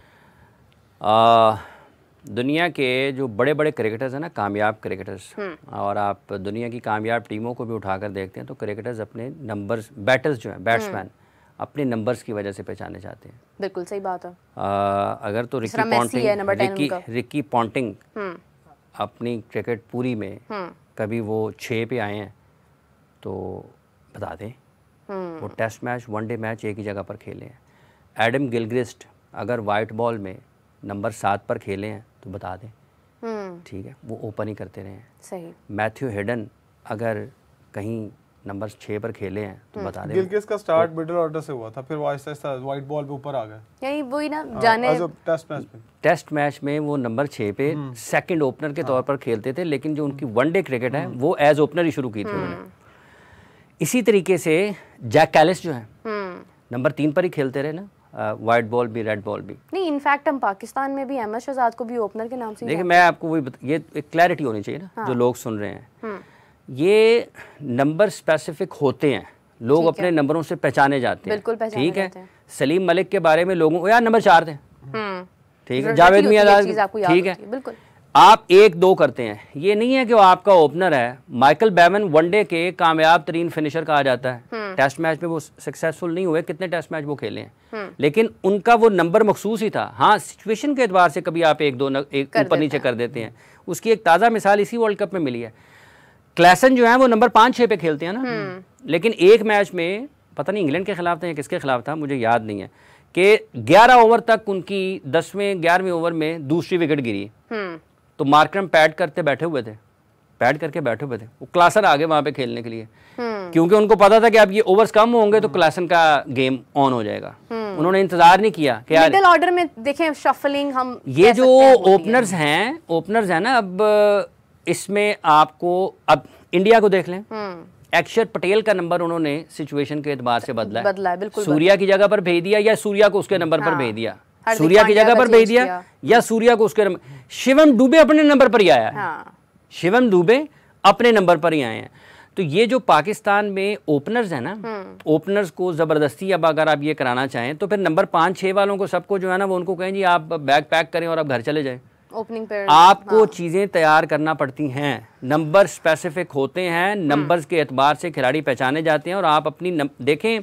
दुनिया के जो बड़े बड़े क्रिकेटर्स हैं ना, कामयाब क्रिकेटर्स, और आप दुनिया की कामयाब टीमों को भी उठाकर देखते हैं तो क्रिकेटर्स अपने नंबर्स, बैटर्स जो हैं, बैट्समैन अपने नंबर्स की वजह से पहचाने जाते हैं। बिल्कुल सही बात है। अगर तो रिकी पॉन्टिंग अपनी क्रिकेट पूरी में कभी वो 6 पे आए हैं तो बता दें। वो टेस्ट मैच, वनडे मैच एक ही जगह पर खेले हैं। एडम गिलक्रिस्ट अगर वाइट बॉल में नंबर 7 पर खेले हैं तो बता दें, ठीक है, वो ओपन ही करते रहे हैं। सही। मैथ्यू हेडन अगर कहीं नंबर 6 पर खेले हैं तो बता दें। गिलक्रिस्ट का स्टार्ट मिडिल ऑर्डर से हुआ था, फिर वो आहिस्ता-आहिस्ता वाइट बॉल पे ऊपर आ गए। यही वही ना जाने टेस्ट मैच में वो नंबर 6 पे सेकंड ओपनर के तौर पर खेलते थे, लेकिन जो उनकी वनडे क्रिकेट है वो एज ओपनर ही शुरू की थी उन्होंने। इसी तरीके से जैक कैलिस जो है नंबर 3 पर ही खेलते रहे ना, वाइट बॉल भी रेड बॉल भी। नहीं, इनफैक्ट हम पाकिस्तान में भी अहमद शहजाद को भी ओपनर के नाम से देखिए मैं आपको वही ये एक क्लैरिटी होनी चाहिए ना, जो लोग सुन रहे हैं। ये नंबर स्पेसिफिक होते हैं, लोग अपने नंबरों से पहचाने जाते हैं, बिल्कुल पहचाने ठीक है। जाते हैं। सलीम मलिक के बारे में लोगों यार नंबर 4 थे, ठीक है, जावेद मियां, ठीक है, बिल्कुल। आप 1-2 करते हैं, ये नहीं है कि वो आपका ओपनर है। माइकल बेवन वनडे के कामयाब तरीन फिनिशर कहा जाता है। टेस्ट मैच में वो सक्सेसफुल नहीं हुए, कितने टेस्ट मैच वो खेले हैं, लेकिन उनका वो नंबर मखसूस ही था। हाँ, सिचुएशन के एतबार से कभी आप 1-2 ऊपर नीचे कर देते हैं। उसकी एक ताज़ा मिसाल इसी वर्ल्ड कप में मिली है। क्लैसन जो है वो नंबर 5-6 पे खेलते हैं ना, लेकिन एक मैच में पता नहीं इंग्लैंड के खिलाफ था या किसके खिलाफ था, मुझे याद नहीं है, कि 11 ओवर तक उनकी 10वें 11वें ओवर में दूसरी विकेट गिरी, तो मार्करम पैड करके बैठे हुए थे, वो क्लासन आ गए वहां पे खेलने के लिए, क्योंकि उनको पता था कि अब ये ओवर्स कम होंगे तो क्लासन का गेम ऑन हो जाएगा। उन्होंने इंतजार नहीं किया कि मिडिल ऑर्डर में देखें शफलिंग हम ये जो ओपनर्स हैं ना, अब इसमें आपको अब इंडिया को देख लें, अक्षर पटेल का नंबर उन्होंने सिचुएशन के एतबार से बदला है, बिल्कुल सूर्या की जगह पर भेज दिया या सूर्या को उसके नंबर पर भेज दिया, सूर्या की जगह पर भेज दिया या सूर्या को उसके नंबर। शिवम दुबे अपने नंबर पर ही आया है, शिवम दुबे अपने नंबर पर ही आए हैं। तो ये जो पाकिस्तान में ओपनर्स हैं ना, ओपनर्स को जबरदस्ती अब अगर आप ये कराना चाहें तो फिर नंबर 5-6 वालों को सबको जो है ना वो उनको कहें जी आप बैग पैक करें और आप घर चले जाएं। ओपनिंग पे आपको चीज़ें तैयार करना पड़ती हैं, नंबर स्पेसिफिक होते हैं, नंबर्स के एतबार से खिलाड़ी पहचाने जाते हैं। और आप अपनी देखें,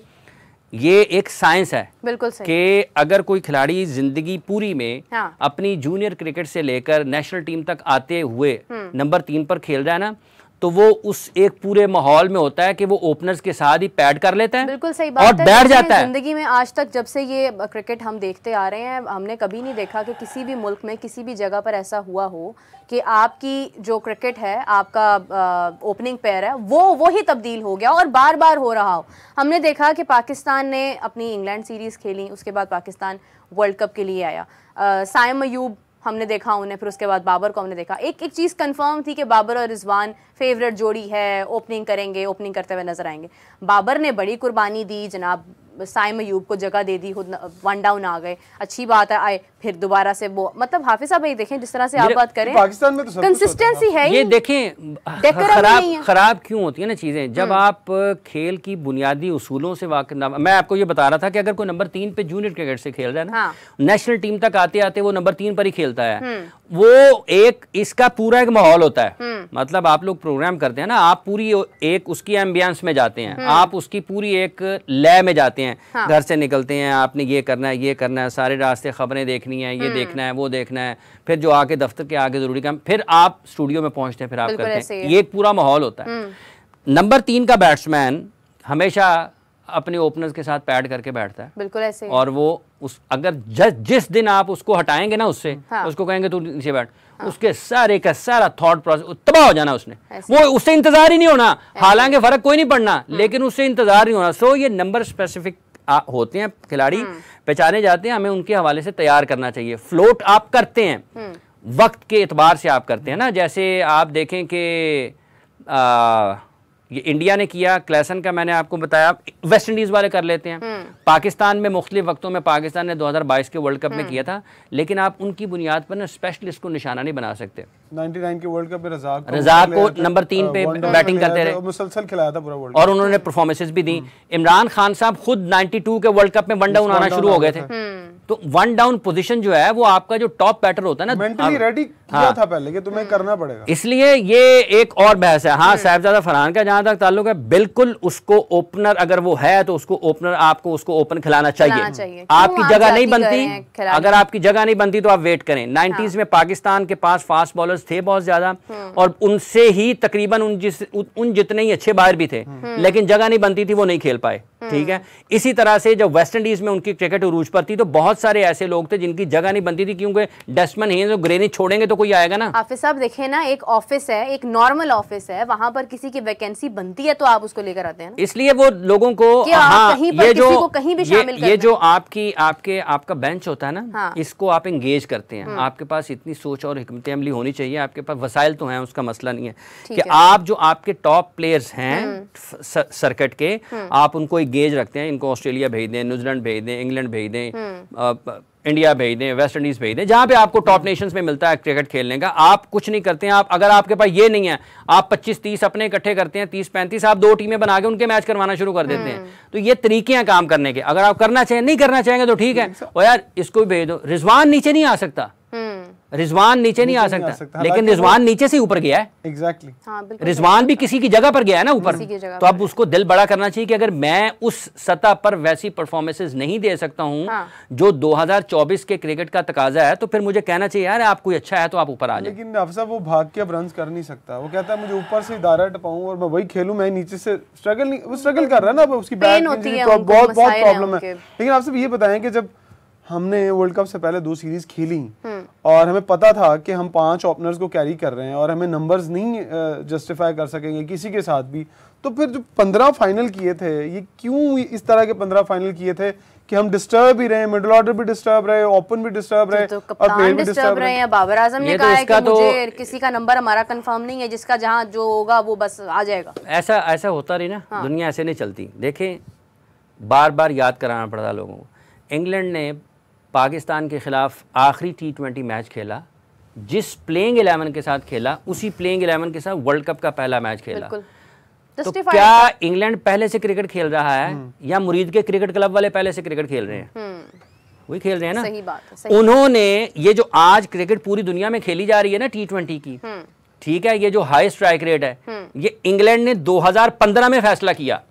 ये एक साइंस है, बिल्कुल सही, कि अगर कोई खिलाड़ी जिंदगी पूरी में अपनी जूनियर क्रिकेट से लेकर नेशनल टीम तक आते हुए नंबर 3 पर खेल रहा है ना, तो वो उस एक पूरे माहौल में होता है कि वो ओपनर्स के साथ ही पैड कर लेता है, बिल्कुल सही बात और बैठ जाता है। जिंदगी में आज तक जब से ये क्रिकेट हम देखते आ रहे हैं, हमने कभी नहीं देखा कि किसी भी मुल्क में किसी भी जगह पर ऐसा हुआ हो कि आपकी जो क्रिकेट है, आपका ओपनिंग पेयर है, वो ही तब्दील हो गया और बार बार हो रहा हो। हमने देखा कि पाकिस्तान ने अपनी इंग्लैंड सीरीज खेली, उसके बाद पाकिस्तान वर्ल्ड कप के लिए आया, साइम अयूब हमने देखा उन्हें, फिर उसके बाद बाबर को हमने देखा। एक चीज़ कंफर्म थी कि बाबर और रिजवान फेवरेट जोड़ी है, ओपनिंग करेंगे, ओपनिंग करते हुए नजर आएंगे। बाबर ने बड़ी कुर्बानी दी, जनाब साइम अयूब को जगह दे दी, खुद 1 डाउन आ गए, अच्छी बात है, आए फिर दोबारा से वो, मतलब हाफिज साहब देखें जिस तरह से आप बात करें, पाकिस्तान में तो कंसिस्टेंसी है, ये देखें खराब क्यों होती है ना चीजें, जब आप खेल की बुनियादी उसूलों से वाकिफ। मैं आपको ये बता रहा था कि अगर कोई नंबर 3 पे जूनियर क्रिकेट से खेल रहा है ना, नेशनल टीम तक आते आते वो नंबर 3 पर ही खेलता है, वो एक इसका पूरा एक माहौल होता है। मतलब आप लोग प्रोग्राम करते हैं ना, आप पूरी एक उसकी एम्बियंस में जाते हैं, आप उसकी पूरी एक लय में जाते हैं, घर से निकलते हैं, आपने ये करना है, ये करना है, सारे रास्ते खबरें देखनी है, ये देखना है, वो देखना है, फिर जो आके दफ्तर के आगे जरूरी काम, फिर आप स्टूडियो में पहुंचते हैं, फिर आप करते हैं, ये एक पूरा माहौल होता है। नंबर 3 का बैट्समैन हमेशा अपने ओपनर्स के साथ पैड करके बैठता है, बिल्कुल ऐसे, और वो उस अगर जिस दिन आप उसको हटाएंगे ना उससे, उसको कहेंगे तू नीचे बैठ, उसके सारे का सारा थॉट प्रोसेस तबाह हो जाना उसने, वो उससे इंतजार ही नहीं होना, हालांकि फर्क कोई नहीं पड़ना, लेकिन उससे इंतजार नहीं होना। सो ये नंबर स्पेसिफिक होते हैं, खिलाड़ी पहचाने जाते हैं, हमें उनके हवाले से तैयार करना चाहिए। फ्लोट आप करते हैं, वक्त के एतबार से आप करते हैं ना, जैसे आप देखें कि ये इंडिया ने किया, क्लैसन का मैंने आपको बताया, वेस्ट इंडीज वाले कर लेते हैं, पाकिस्तान में मुख्तलिफ वक्तों में पाकिस्तान ने 2022 के वर्ल्ड कप में किया था, लेकिन आप उनकी बुनियाद पर ना स्पेशलिस्ट को निशाना नहीं बना सकते। 99 के वर्ल्ड कप में रज़ाक को नंबर 3 पे बैटिंग करते रहे, मुसलसल खिलाया था पूरा वर्ल्ड, और उन्होंने परफॉर्मेंसेस भी दी। इमरान खान साहब खुद 92 के वर्ल्ड कप में 1 डाउन आना शुरू हो गए थे, तो 1 डाउन पोजीशन जो है वो आपका जो टॉप बैटर होता है ना, मेंटली रेडी किया था पहले कि तुम्हें करना पड़ेगा, इसलिए ये एक और बहस है। हाँ, साहिबजादा फरहान का जहां तक ताल्लुक है, बिल्कुल उसको ओपनर अगर वो है तो उसको ओपनर, आपको उसको ओपन खिलाना चाहिए। आपकी जगह नहीं बनती, अगर आपकी जगह नहीं बनती तो आप वेट करें। 90s में पाकिस्तान के पास फास्ट बॉलर्स बॉलर्स थे बहुत ज़्यादा, और उनसे ही तकरीबन उन जितने ही अच्छे बाहर भी थे, लेकिन जगह नहीं बनती थी, वो नहीं खेल पाए। ठीक है, इसी तरह से जब वेस्ट इंडीज़ में उनकी क्रिकेट उरूज पर थी तो बहुत सारे ऐसे लोग थे जिनकी जगह नहीं बनती थी, क्योंकि डस्टमैन हैं, तो ग्रेनी छोड़ेंगे तो कोई आएगा ना। हाफिज साहब देखें ना, एक ऑफिस है, एक नॉर्मल ऑफिस है, वहां पर किसी की वैकेंसी बनती है तो आप उसको लेकर आते हैं ना? इसलिए वो लोगों को, हाँ, कहीं भी शामिल ये जो आपका बेंच होता है ना, हाँ, इसको आप एंगेज करते हैं। आपके पास इतनी सोच और हिकमत अमली होनी चाहिए, आपके पास वसाइल तो हैं, उसका मसला नहीं है कि आप जो आपके टॉप प्लेयर्स हैं सर्किट के, आप उनको गेज रखते हैं, इनको ऑस्ट्रेलिया भेज दें, न्यूजीलैंड भेज दें, इंग्लैंड भेज दें, इंडिया भेज दें, वेस्ट इंडीज भेज दें, जहां पे आपको टॉप नेशंस में मिलता है क्रिकेट खेलने का। आप कुछ नहीं करते हैं। आप अगर आपके पास ये नहीं है, आप 25-30 अपने इकट्ठे करते हैं, 30-35 आप 2 टीमें बना के उनके मैच करवाना शुरू कर देते हैं। तो ये तरीके हैं काम करने के। अगर आप करना चाहें, नहीं करना चाहेंगे तो ठीक है, और यार इसको भी भेज दो। रिजवान नीचे नहीं आ सकता, रिजवान नीचे नहीं आ सकता, लेकिन रिजवान नीचे से ऊपर गया है। एग्जैक्टली, रिजवान भी किसी की जगह पर गया है ना ऊपर, तो अब उसको दिल बड़ा करना चाहिए कि अगर मैं उस सतह पर वैसी परफॉर्मेंसेस नहीं दे सकता हूं जो 2024 के क्रिकेट का तकाजा है, तो फिर मुझे कहना चाहिए यार आप कोई अच्छा है तो आप ऊपर आ जाए। लेकिन अफसर वो भाग के अब रन कर नहीं सकता। वो कहता है मुझे ऊपर से दायरा टपाऊं और मैं वही खेलूं, मैं नीचे से स्ट्रगल नहीं। वो स्ट्रगल कर रहा है ना, उसकी बैक इंजरी तो बहुत प्रॉब्लम है। लेकिन आप सब ये बताएं कि जब हमने वर्ल्ड कप से पहले 2 सीरीज खेली और हमें पता था कि हम 5 ओपनर्स को कैरी कर रहे हैं और हमें नंबर्स नहीं जस्टिफाई कर सकेंगे किसी के साथ भी, तो फिर जो 15 फाइनल किए थे, ये क्यों इस तरह के 15 फाइनल किए थे कि हम डिस्टर्ब भी रहे, मिडिल ऑर्डर भी डिस्टर्ब रहे, ओपन भी डिस्टर्ब रहे, तो कप्तान डिस्टर्ब रहे हैं। बाबर आजम ने कहा है कि मुझे किसी का नंबर हमारा कंफर्म नहीं है, जिसका जहां जो होगा वो बस आ जाएगा। ऐसा होता रही ना, दुनिया ऐसे नहीं चलती। देखें, बार बार याद कराना पड़ता लोगों को, इंग्लैंड ने पाकिस्तान के खिलाफ आखिरी T20 मैच खेला, जिस प्लेइंग 11 के साथ खेला उसी प्लेइंग 11 के साथ वर्ल्ड कप का पहला मैच खेला। तो क्या इंग्लैंड पहले से क्रिकेट खेल रहा है या मुरीद के क्रिकेट क्लब वाले पहले से क्रिकेट खेल रहे हैं? वही खेल रहे हैं ना। सही बात है, सही। उन्होंने ये जो आज क्रिकेट पूरी दुनिया में खेली जा रही है ना T20 की, ठीक है, ये जो हाई स्ट्राइक रेट है, ये इंग्लैंड ने 2015 में फैसला किया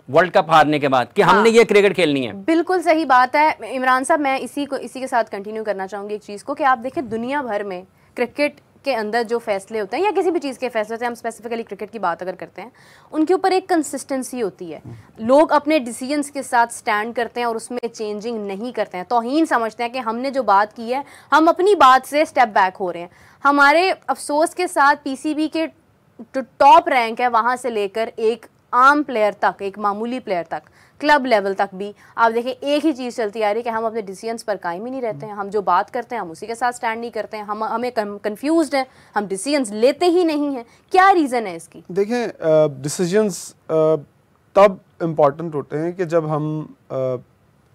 वर्ल्ड कप हारने के बाद कि हमने ये क्रिकेट खेलनी है। बिल्कुल सही बात है इमरान साहब। मैं इसी के साथ कंटिन्यू करना चाहूंगी एक चीज को कि आप देखें दुनिया भर में क्रिकेट के अंदर जो फैसले होते हैं या किसी भी चीज़ के फैसले होते हैं, हम स्पेसिफिकली क्रिकेट की बात अगर करते हैं, उनके ऊपर एक कंसिस्टेंसी होती है। लोग अपने डिसीजंस के साथ स्टैंड करते हैं और उसमें चेंजिंग नहीं करते हैं, तौहीन समझते हैं कि हमने जो बात की है हम अपनी बात से स्टेप बैक हो रहे हैं। हमारे अफसोस के साथ पीसीबी के जो टॉप रैंक है वहाँ से लेकर एक आम प्लेयर तक, एक मामूली प्लेयर तक, क्लब लेवल तक भी आप देखें एक ही चीज़ चलती आ रही है कि हम अपने डिसीजंस पर कायम ही नहीं रहते हैं। हम जो बात करते हैं हम उसी के साथ स्टैंड नहीं करते हैं, हमें कंफ्यूज्ड है, हम डिसीजंस लेते ही नहीं हैं। क्या रीज़न है इसकी? देखें, डिसीजंस तब इम्पॉर्टेंट होते हैं कि जब हम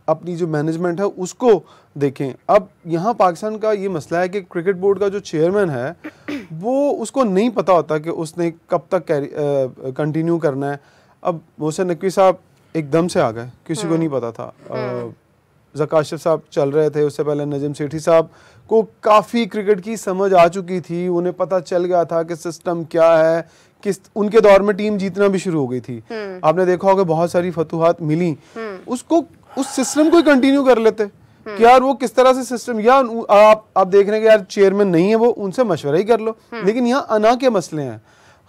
अपनी जो मैनेजमेंट है उसको देखें। अब यहाँ पाकिस्तान का ये मसला है कि क्रिकेट बोर्ड का जो चेयरमैन है वो उसको नहीं पता होता कि उसने कब तक कंटिन्यू करना है। अब मोहसिन नकवी साहब एकदम से आ गए, किसी को नहीं पता था। ज़काशफ साहब चल रहे थे, उससे पहले नजम सेठी साहब को काफ़ी क्रिकेट की समझ आ चुकी थी, उन्हें पता चल गया था कि सिस्टम क्या है, किस उनके दौर में टीम जीतना भी शुरू हो गई थी। आपने देखा होगा बहुत सारी फतूहात मिली, उसको उस सिस्टम को ही कंटिन्यू कर लेते कि यार वो किस तरह से सिस्टम, या आप देख रहे हैं कि यार चेयरमैन नहीं है वो, उनसे मशवरा ही कर लो। लेकिन यहाँ अना के मसले हैं।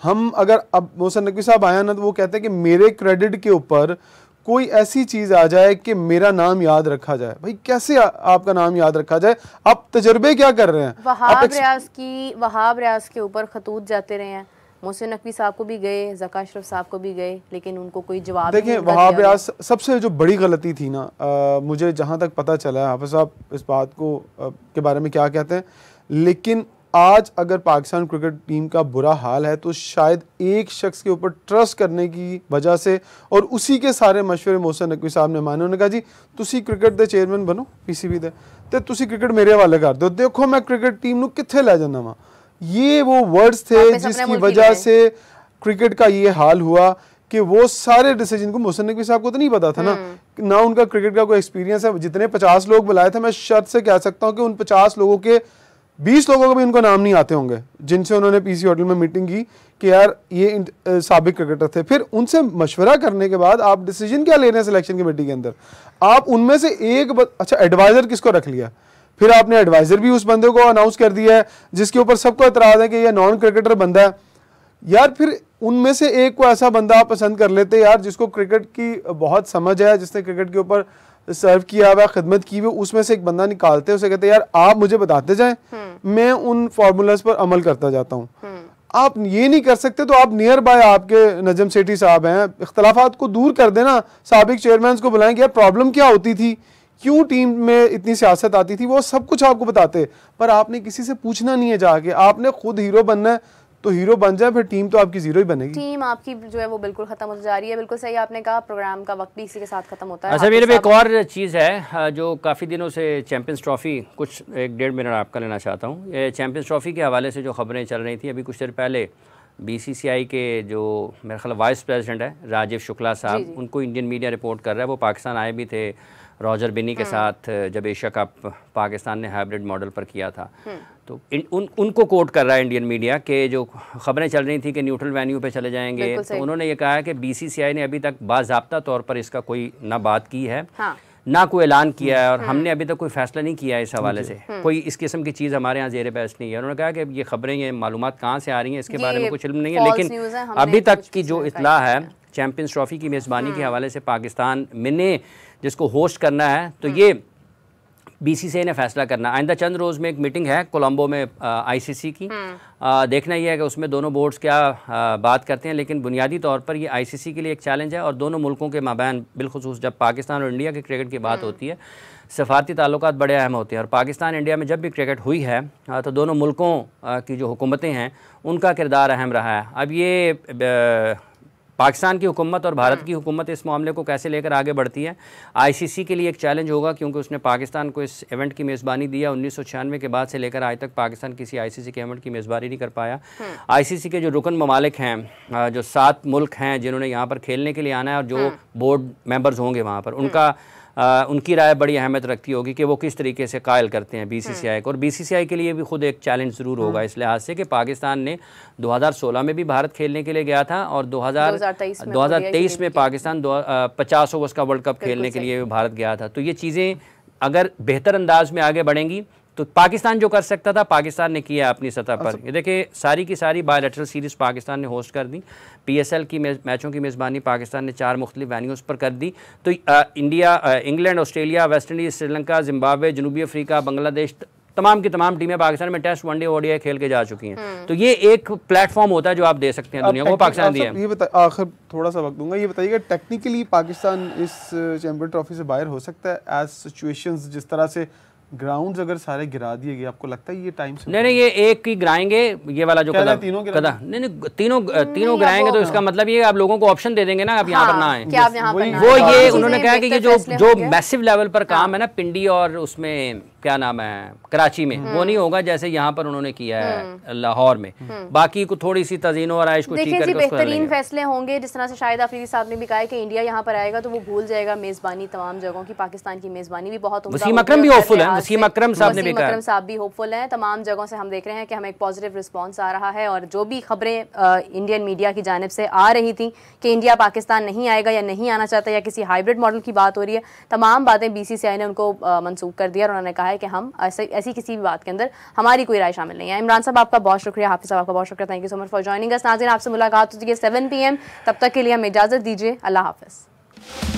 हम अगर अब मोहसिन नकवी साहब आया ना तो वो कहते हैं कि मेरे क्रेडिट के ऊपर कोई ऐसी चीज आ जाए कि मेरा नाम याद रखा जाए। भाई कैसे आपका नाम याद रखा जाए? आप तजर्बे क्या कर रहे हैं? वहाब रियाज के ऊपर खतूत जाते रहे हैं, मोहसिन नकवी साहब को भी गए, ज़का अशरफ साहब को भी गए, लेकिन उनको कोई जवाब नहीं। देखें, वहाब रियाज सबसे जो बड़ी गलती थी ना, मुझे जहाँ तक पता चला है, हाफिज साहब इस बात को के बारे में क्या कहते हैं, लेकिन आज अगर पाकिस्तान क्रिकेट टीम का बुरा हाल है तो शायद एक शख्स के ऊपर ट्रस्ट करने की वजह से, और उसी के सारे मशवरे मोहसिन नकवी साहब ने माने। उन्होंने कहा जी तुसी क्रिकेट दे चेयरमैन बनो पीसीबी दे, ते तुसी क्रिकेट मेरे हवाले कर दो, देखो मैं क्रिकेट टीम नू कित्थे ले जाना वा। ये वो वर्ड्स थे जिसकी वजह से क्रिकेट का ये हाल हुआ कि वो सारे डिसीजन को मोहसिन नकवी साहब को तो नहीं पता था ना उनका क्रिकेट का कोई एक्सपीरियंस है। जितने 50 लोग बुलाए थे, मैं शर्त से कह सकता हूँ कि उन 50 लोगों के 20 लोगों को भी उनको नाम नहीं आते होंगे जिनसे उन्होंने पीसी होटल में मीटिंग की कि यार ये साबिक क्रिकेटर थे। फिर उनसे मशवरा करने के बाद आप डिसीजन क्या ले रहे हैं सिलेक्शन कमेटी के अंदर? आप उनमें से एक अच्छा एडवाइजर किसको रख लिया, फिर आपने एडवाइजर भी उस बंदे को अनाउंस कर दिया है जिसके ऊपर सबको एतराज़ है कि ये नॉन क्रिकेटर बंदा है। यार फिर उनमें से एक को ऐसा बंदा आप पसंद कर लेते यार जिसको क्रिकेट की बहुत समझ है, जिसने क्रिकेट के ऊपर सर्व किया हुआ, खिदमत की हुई, उसमें से एक बंदा निकालते हैं, उसे कहते हैं यार आप मुझे बताते जाएं, मैं उन फार्मूलाज पर अमल करता जाता हूँ। आप ये नहीं कर सकते तो आप नियर बाय आपके नजम सेठी साहब हैं, इख्तलाफात को दूर कर देना, साबिक चेयरमैन को बुलाएंगे, यार प्रॉब्लम क्या होती थी, क्यों टीम में इतनी सियासत आती थी, वो सब कुछ आपको बताते। पर आपने किसी से पूछना नहीं है जाके, आपने खुद हीरो बनना है तो हीरो बन जाए, फिर टीम तो आपकी जीरो ही बनेगी। टीम आपकी जो है वो बिल्कुल खत्म होती जा रही है। बिल्कुल सही आपने कहा, प्रोग्राम का वक्त भी इसी के साथ खत्म होता है। अच्छा, मेरे एक और चीज़ है जो काफ़ी दिनों से चैंपियंस ट्रॉफ़ी, कुछ 1-1.5 मिनट आपका लेना चाहता हूँ। ये चैंपियंस ट्रॉफ़ी के हवाले से जो खबरें चल रही थी, अभी कुछ देर पहले BCCI के जो मेरे ख्याल वाइस प्रेसिडेंट है राजीव शुक्ला साहब, उनको इंडियन मीडिया रिपोर्ट कर रहा है, वो पाकिस्तान आए भी थे रॉजर बिनी के साथ जब एशिया कप पाकिस्तान ने हाइब्रिड मॉडल पर किया था। तो उनको कोट कर रहा है इंडियन मीडिया के जो खबरें चल रही थी कि न्यूट्रल वेन्यू पे चले जाएंगे, तो उन्होंने ये कहा है कि BCCI ने अभी तक बाज़ाब्ता तौर पर इसका कोई ना बात की है, ना कोई ऐलान किया है, और हमने अभी तक कोई फैसला नहीं किया है इस हवाले से। कोई इस किस्म की चीज़ हमारे यहाँ ज़ेर बहस नहीं है। उन्होंने कहा कि ये खबरें, ये मालूमात कहाँ से आ रही हैं इसके बारे में कुछ इल्म नहीं है, लेकिन अभी तक की जो इत्तला है चैंपियंस ट्रॉफ़ी की मेज़बानी के हवाले से पाकिस्तान में जिसको होस्ट करना है, तो ये BCCI ने फैसला करना। आइंदा चंद रोज़ में एक मीटिंग है कोलंबो में ICC की, देखना यह है कि उसमें दोनों बोर्ड्स क्या बात करते हैं, लेकिन बुनियादी तौर पर ये ICC के लिए एक चैलेंज है। और दोनों मुल्कों के माबैन, बिलखुसूस जब पाकिस्तान और इंडिया के क्रिकेट की बात होती है, सफारती ताल्लुकात बड़े अहम होते हैं। और पाकिस्तान इंडिया में जब भी क्रिकेट हुई है तो दोनों मुल्कों की जो हुकूमतें हैं उनका किरदार अहम रहा है। अब ये पाकिस्तान की हुकूमत और भारत की हुकूमत इस मामले को कैसे लेकर आगे बढ़ती है, ICC के लिए एक चैलेंज होगा, क्योंकि उसने पाकिस्तान को इस इवेंट की मेज़बानी दिया। 1996 के बाद से लेकर आज तक पाकिस्तान किसी ICC के इवेंट की मेज़बानी नहीं कर पाया। ICC के जो रुकन ममालिक हैं, जो 7 मुल्क हैं जिन्होंने यहाँ पर खेलने के लिए आना है, और जो बोर्ड मेंबर्स होंगे वहाँ पर, उनकी राय बड़ी अहमियत रखती होगी कि वो किस तरीके से कायल करते हैं BCCI को। और BCCI के लिए भी खुद एक चैलेंज ज़रूर होगा इस लिहाज से कि पाकिस्तान ने 2016 में भी भारत खेलने के लिए गया था, और 2023 में पाकिस्तान 50 ओवर्स का वर्ल्ड कप खेलने के लिए भारत गया था। तो ये चीज़ें अगर बेहतर अंदाज में आगे बढ़ेंगी तो पाकिस्तान जो कर सकता था पाकिस्तान ने किया अपनी सतह पर। ये देखिए, सारी की सारी बायलैटरल सीरीज़ पाकिस्तान ने होस्ट कर दी। PSL की मैचों की मेज़बानी पाकिस्तान ने 4 मुख्तलिफ वेन्यूज़ पर कर दी। तो India, England, Australia, West Indies, Sri Lanka, Zimbabwe, जनूबी अफ्रीका, बांग्लादेश, तमाम की तमाम टीमें पाकिस्तान में टेस्ट, वनडे, ODI खेल के जा चुकी हैं। तो ये एक प्लेटफॉर्म होता है जो आप दे सकते हैं दुनिया को, पाकिस्तान दिया है। ये आखिर थोड़ा सा वक्त दूंगा, ये बताइएगा टेक्निकली पाकिस्तान इस चैंपियन ट्रॉफी से बाहर हो सकता है एज सिचुएशंस, जिस तरह से ग्राउंड्स अगर सारे गिरा दिए गए, आपको लगता है ये टाइम से? नहीं, ये एक ही गिराएंगे, ये वाला जो कदा नहीं, तीनों गिराएंगे, तो इसका मतलब ये आप लोगों को ऑप्शन दे देंगे ना, आप यहाँ पर ना आए। वो ये उन्होंने कहा कि ये जो मैसिव लेवल पर काम है ना, पिंडी और उसमें क्या नाम है कराची में, वो नहीं होगा जैसे यहाँ पर उन्होंने किया है लाहौर में। बाकी को थोड़ी सी तज़ीन और आयश को ठीक करके बेहतरीन फैसले होंगे। जिस तरह से शाहिद अफरीदी साहब ने भी कहा है कि इंडिया यहाँ पर आएगा तो वो भूल जाएगा मेज़बानी तमाम जगहों की। पाकिस्तान की मेज़बानी भी बहुत वसीम अकरम भी होपफुल है, वसीम अकरम साहब ने भी कहा, अकरम साहब भी होपफुल हैं। तमाम जगहों से हम देख रहे हैं कि हमें एक पॉजिटिव रिस्पांस आ रहा है, और जो भी खबरें इंडियन मीडिया की जानिब से आ रही थी कि इंडिया पाकिस्तान नहीं आएगा या नहीं आना चाहता या किसी हाइब्रिड मॉडल की बात हो रही है, तमाम बातें BCCI ने उनको मंसूख कर दिया, और उन्होंने कहा है कि हम ऐसी किसी भी बात के अंदर हमारी कोई राय शामिल नहीं है। इमरान साहब आपका बहुत शुक्रिया, हाफिज़ साहब आपका बहुत शुक्रिया, thank you so much for joining us. नाज़रीन, आपसे मुलाकात होती है 7 PM, तब तक के लिए हमें इजाज़त दीजिए, अल्लाह हाफ़िज़।